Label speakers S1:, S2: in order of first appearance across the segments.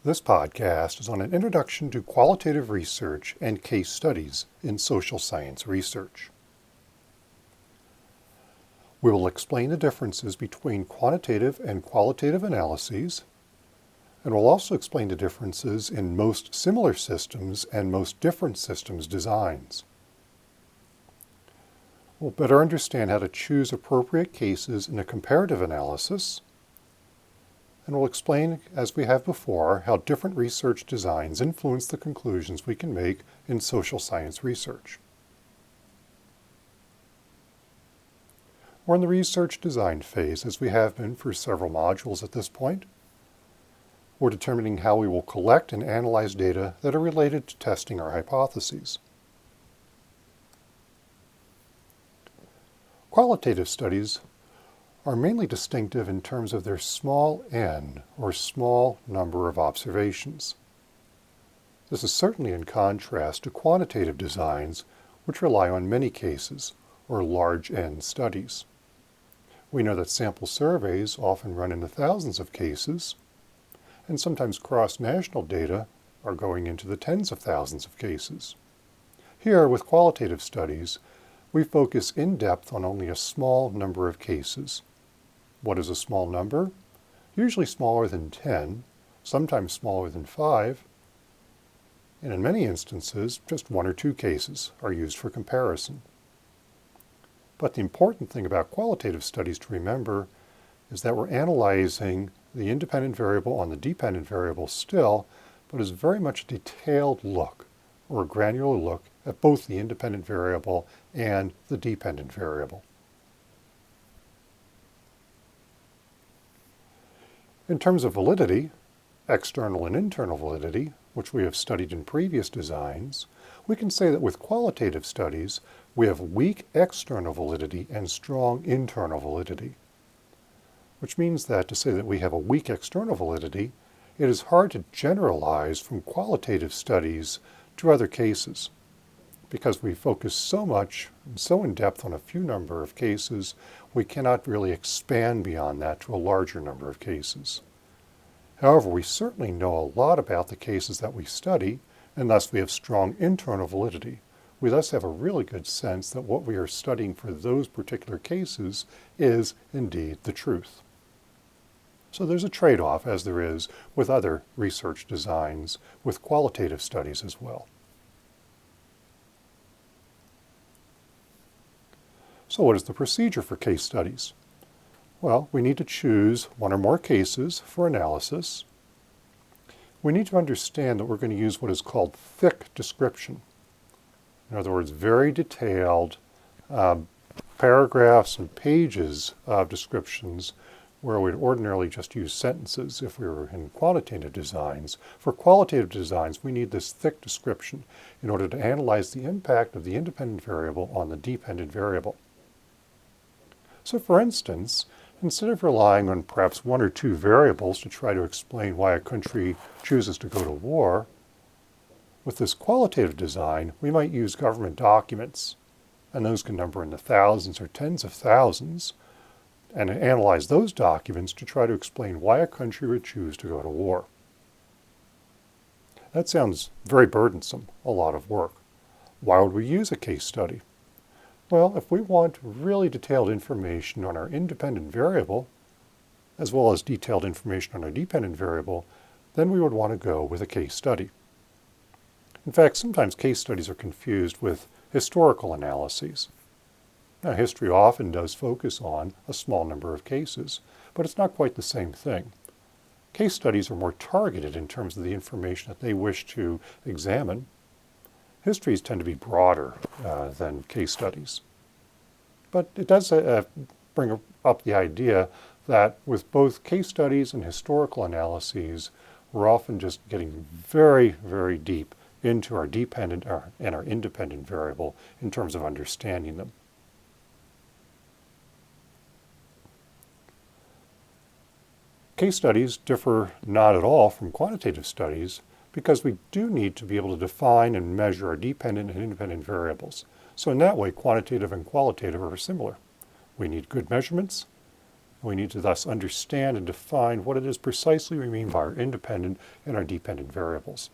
S1: This podcast is on an introduction to qualitative research and case studies in social science research. We will explain the differences between quantitative and qualitative analyses, and we'll also explain the differences in most similar systems and most different systems designs. We'll better understand how to choose appropriate cases in a comparative analysis, and we'll explain, as we have before, how different research designs influence the conclusions we can make in social science research. We're in the research design phase, as we have been for several modules at this point. We're determining how we will collect and analyze data that are related to testing our hypotheses. Qualitative studies are mainly distinctive in terms of their small n, or small number of observations. This is certainly in contrast to quantitative designs, which rely on many cases, or large n studies. We know that sample surveys often run into thousands of cases, and sometimes cross-national data are going into the tens of thousands of cases. Here, with qualitative studies, we focus in depth on only a small number of cases. What is a small number? Usually smaller than 10, sometimes smaller than 5, and in many instances, just 1 or 2 cases are used for comparison. But the important thing about qualitative studies to remember is that we're analyzing the independent variable on the dependent variable still, but is very much a detailed look, or a granular look, at both the independent variable and the dependent variable. In terms of validity, external and internal validity, which we have studied in previous designs, we can say that with qualitative studies, we have weak external validity and strong internal validity. Which means that to say that we have a weak external validity, it is hard to generalize from qualitative studies to other cases, because we focus so much and so in depth on a few number of cases, we cannot really expand beyond that to a larger number of cases. However, we certainly know a lot about the cases that we study, and thus we have strong internal validity. We thus have a really good sense that what we are studying for those particular cases is indeed the truth. So there's a trade-off, as there is with other research designs, with qualitative studies as well. So what is the procedure for case studies? Well, we need to choose 1 or more cases for analysis. We need to understand that we're going to use what is called thick description. In other words, very detailed paragraphs and pages of descriptions where we'd ordinarily just use sentences if we were in quantitative designs. For qualitative designs, we need this thick description in order to analyze the impact of the independent variable on the dependent variable. So for instance, instead of relying on perhaps 1 or 2 variables to try to explain why a country chooses to go to war, with this qualitative design, we might use government documents, and those can number in the thousands or tens of thousands, and analyze those documents to try to explain why a country would choose to go to war. That sounds very burdensome, a lot of work. Why would we use a case study? Well, if we want really detailed information on our independent variable, as well as detailed information on our dependent variable, then we would want to go with a case study. In fact, sometimes case studies are confused with historical analyses. Now, history often does focus on a small number of cases, but it's not quite the same thing. Case studies are more targeted in terms of the information that they wish to examine. Histories tend to be broader than case studies. But it does bring up the idea that with both case studies and historical analyses, we're often just getting very, very deep into our dependent and our independent variable in terms of understanding them. Case studies differ not at all from quantitative studies because we do need to be able to define and measure our dependent and independent variables. So in that way, quantitative and qualitative are similar. We need good measurements, We need to thus understand and define what it is precisely we mean by our independent and our dependent variables.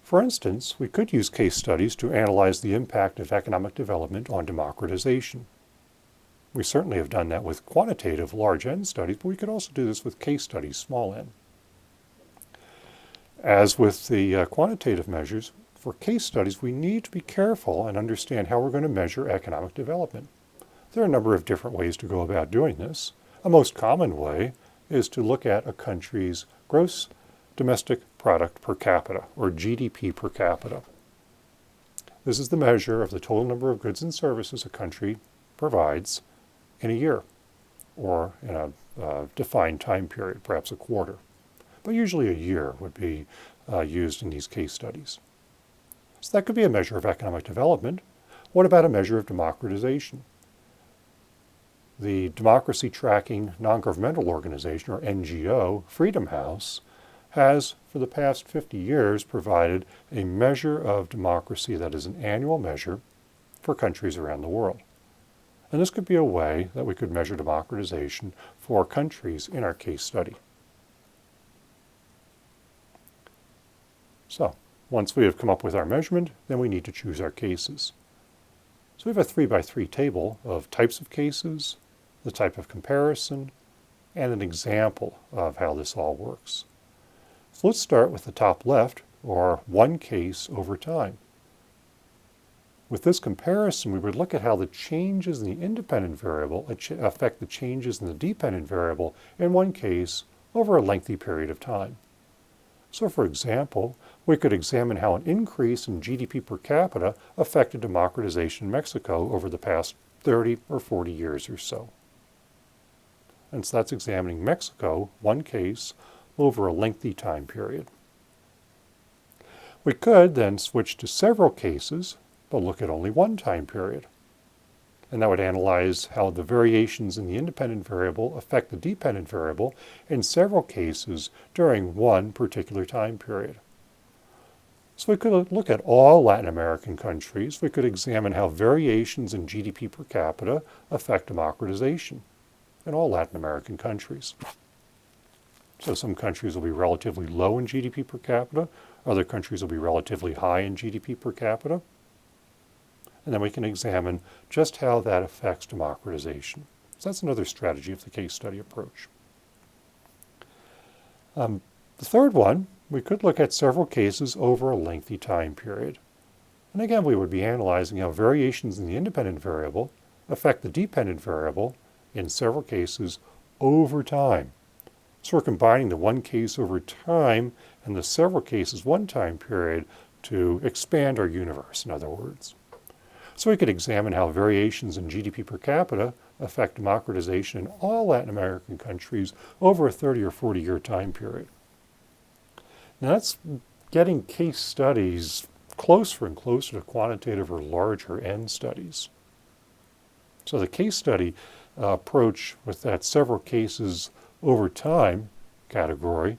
S1: For instance, we could use case studies to analyze the impact of economic development on democratization. We certainly have done that with quantitative large N studies, but we could also do this with case studies small n. As with the quantitative measures, for case studies we need to be careful and understand how we're going to measure economic development. There are a number of different ways to go about doing this. A most common way is to look at a country's gross domestic product per capita, or GDP per capita. This is the measure of the total number of goods and services a country provides in a year, or in a defined time period, perhaps a quarter. But usually a year would be used in these case studies. So that could be a measure of economic development. What about a measure of democratization? The Democracy Tracking Non-Governmental Organization, or NGO, Freedom House, has for the past 50 years provided a measure of democracy that is an annual measure for countries around the world. And this could be a way that we could measure democratization for countries in our case study. So, once we have come up with our measurement, then we need to choose our cases. So we have a 3x3 table of types of cases, the type of comparison, and an example of how this all works. So let's start with the top left, or one case over time. With this comparison, we would look at how the changes in the independent variable affect the changes in the dependent variable in one case over a lengthy period of time. So for example, we could examine how an increase in GDP per capita affected democratization in Mexico over the past 30 or 40 years or so. And so that's examining Mexico, one case, over a lengthy time period. We could then switch to several cases, but look at only one time period. And that would analyze how the variations in the independent variable affect the dependent variable in several cases during one particular time period. So we could look at all Latin American countries. We could examine how variations in GDP per capita affect democratization in all Latin American countries. So some countries will be relatively low in GDP per capita. Other countries will be relatively high in GDP per capita. And then we can examine just how that affects democratization. So that's another strategy of the case study approach. The third one, we could look at several cases over a lengthy time period. And again, we would be analyzing how variations in the independent variable affect the dependent variable in several cases over time. So we're combining the one case over time and the several cases one time period to expand our universe, in other words. So we could examine how variations in GDP per capita affect democratization in all Latin American countries over a 30 or 40 year time period. Now that's getting case studies closer and closer to quantitative or larger N studies. So the case study approach with that several cases over time category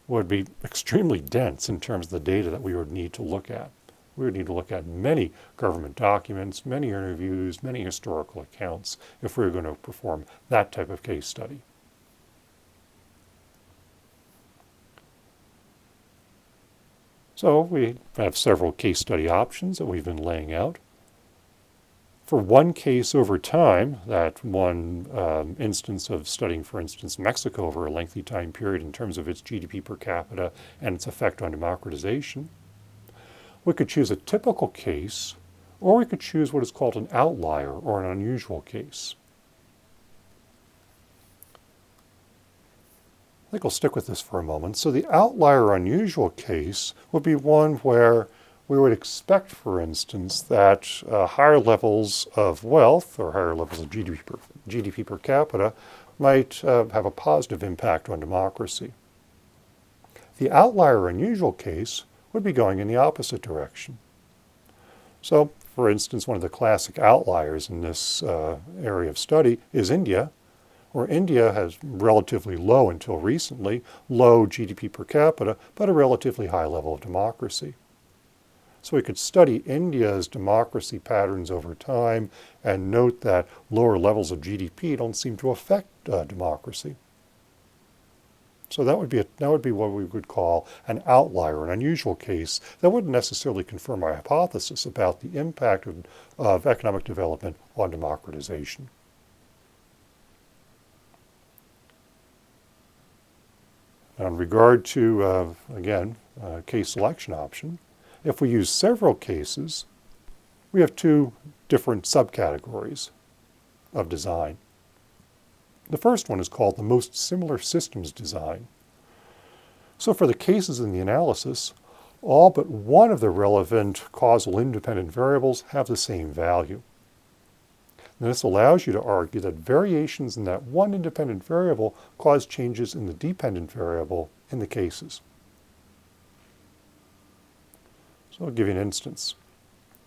S1: would be extremely dense in terms of the data that we would need to look at. We would need to look at many government documents, many interviews, many historical accounts if we were going to perform that type of case study. So we have several case study options that we've been laying out. For one case over time, that one instance of studying, for instance, Mexico over a lengthy time period in terms of its GDP per capita and its effect on democratization, we could choose a typical case, or we could choose what is called an outlier or an unusual case. I think I'll stick with this for a moment. So the outlier or unusual case would be one where we would expect, for instance, that higher levels of wealth or higher levels of GDP per capita might have a positive impact on democracy. The outlier or unusual case would be going in the opposite direction. So, for instance, one of the classic outliers in this area of study is India, where India has relatively low, until recently, low GDP per capita, but a relatively high level of democracy. So we could study India's democracy patterns over time and note that lower levels of GDP don't seem to affect democracy. So that would be what we would call an outlier, an unusual case that wouldn't necessarily confirm our hypothesis about the impact of economic development on democratization. Now, in regard to, again, case selection option, if we use several cases, we have two different subcategories of design. The first one is called the most similar systems design. So for the cases in the analysis, all but one of the relevant causal independent variables have the same value. And this allows you to argue that variations in that one independent variable cause changes in the dependent variable in the cases. So I'll give you an instance.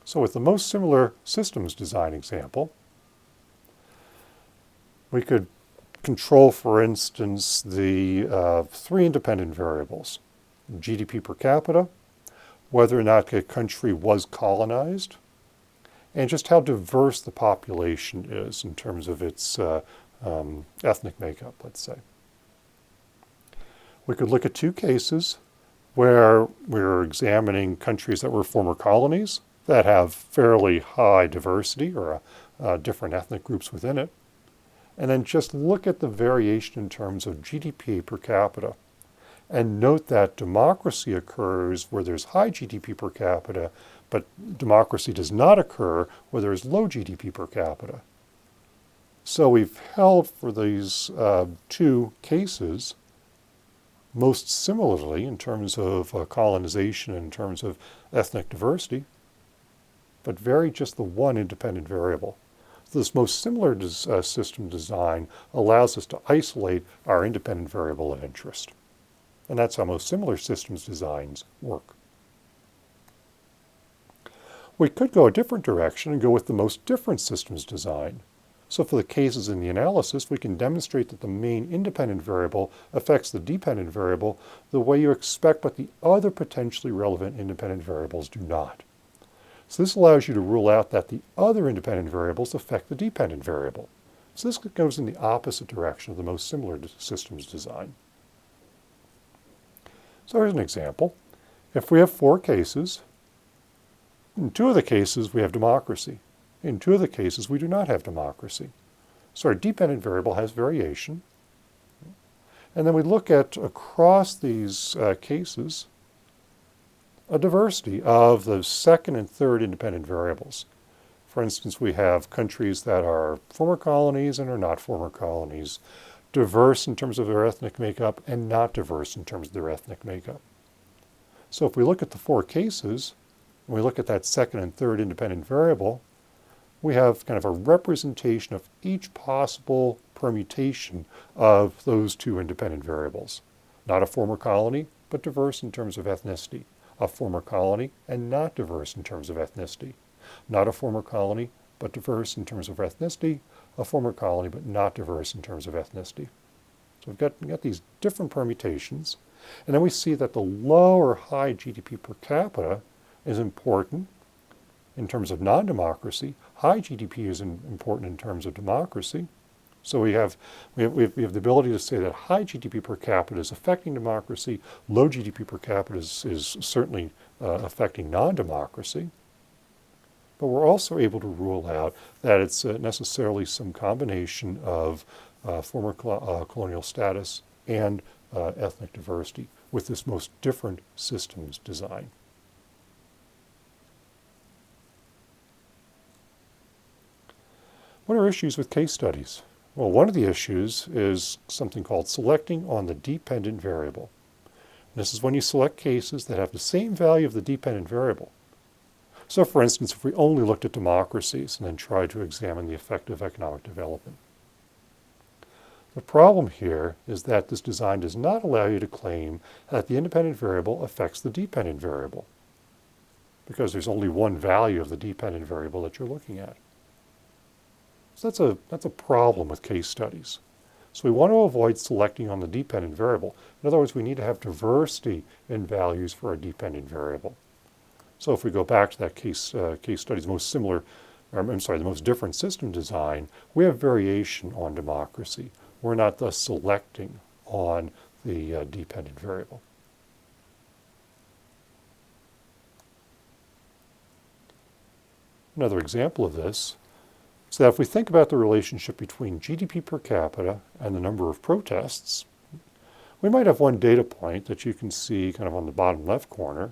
S1: So with the most similar systems design example, we could control, for instance, the three independent variables: GDP per capita, whether or not a country was colonized, and just how diverse the population is in terms of its ethnic makeup, let's say. We could look at two cases where we're examining countries that were former colonies that have fairly high diversity or different ethnic groups within it, and then just look at the variation in terms of GDP per capita and note that democracy occurs where there's high GDP per capita, but democracy does not occur where there's low GDP per capita. So we've held for these two cases most similarly in terms of colonization and in terms of ethnic diversity, but vary just the one independent variable. This most similar system design allows us to isolate our independent variable of interest. And that's how most similar systems designs work. We could go a different direction and go with the most different systems design. So for the cases in the analysis, we can demonstrate that the main independent variable affects the dependent variable the way you expect, but the other potentially relevant independent variables do not. So this allows you to rule out that the other independent variables affect the dependent variable. So this goes in the opposite direction of the most similar systems design. So here's an example. If we have four cases, in two of the cases we have democracy. In two of the cases we do not have democracy. So our dependent variable has variation. And then we look at, across these cases, a diversity of the second and third independent variables. For instance, we have countries that are former colonies and are not former colonies, diverse in terms of their ethnic makeup and not diverse in terms of their ethnic makeup. So if we look at the four cases, and we look at that second and third independent variable, we have kind of a representation of each possible permutation of those two independent variables. Not a former colony, but diverse in terms of ethnicity. A former colony and not diverse in terms of ethnicity. Not a former colony, but diverse in terms of ethnicity. A former colony, but not diverse in terms of ethnicity. So we've got these different permutations. And then we see that the low or high GDP per capita is important in terms of non-democracy. High GDP is important in terms of democracy. So we have the ability to say that high GDP per capita is affecting democracy. Low GDP per capita is certainly affecting non-democracy. But we're also able to rule out that it's necessarily some combination of former colonial status and ethnic diversity with this most different systems design. What are issues with case studies? Well, one of the issues is something called selecting on the dependent variable. This is when you select cases that have the same value of the dependent variable. So for instance, if we only looked at democracies and then tried to examine the effect of economic development. The problem here is that this design does not allow you to claim that the independent variable affects the dependent variable, because there's only one value of the dependent variable that you're looking at. So that's a problem with case studies. So we want to avoid selecting on the dependent variable. In other words, we need to have diversity in values for a dependent variable. So if we go back to that case study's most similar, the most different system design, we have variation on democracy. We're not thus selecting on the dependent variable. Another example of this is that if we think about the relationship between GDP per capita and the number of protests, we might have one data point that you can see kind of on the bottom left corner,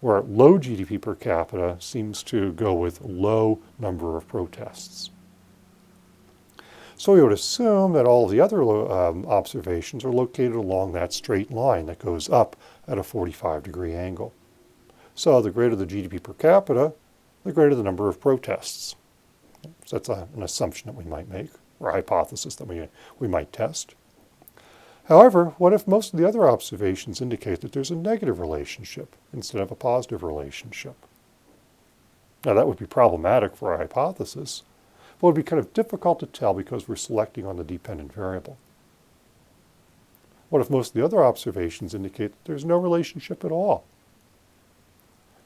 S1: where low GDP per capita seems to go with low number of protests. So we would assume that all the other observations are located along that straight line that goes up at a 45-degree angle. So the greater the GDP per capita, the greater the number of protests. So that's an assumption that we might make, or a hypothesis that we might test. However, what if most of the other observations indicate that there's a negative relationship instead of a positive relationship? Now that would be problematic for our hypothesis, but it would be kind of difficult to tell because we're selecting on the dependent variable. What if most of the other observations indicate that there's no relationship at all?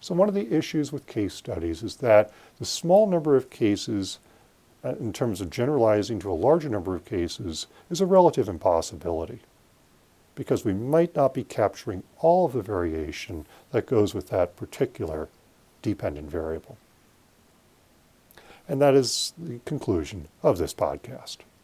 S1: So one of the issues with case studies is that the small number of cases, in terms of generalizing to a larger number of cases, is a relative impossibility, because we might not be capturing all of the variation that goes with that particular dependent variable. And that is the conclusion of this podcast.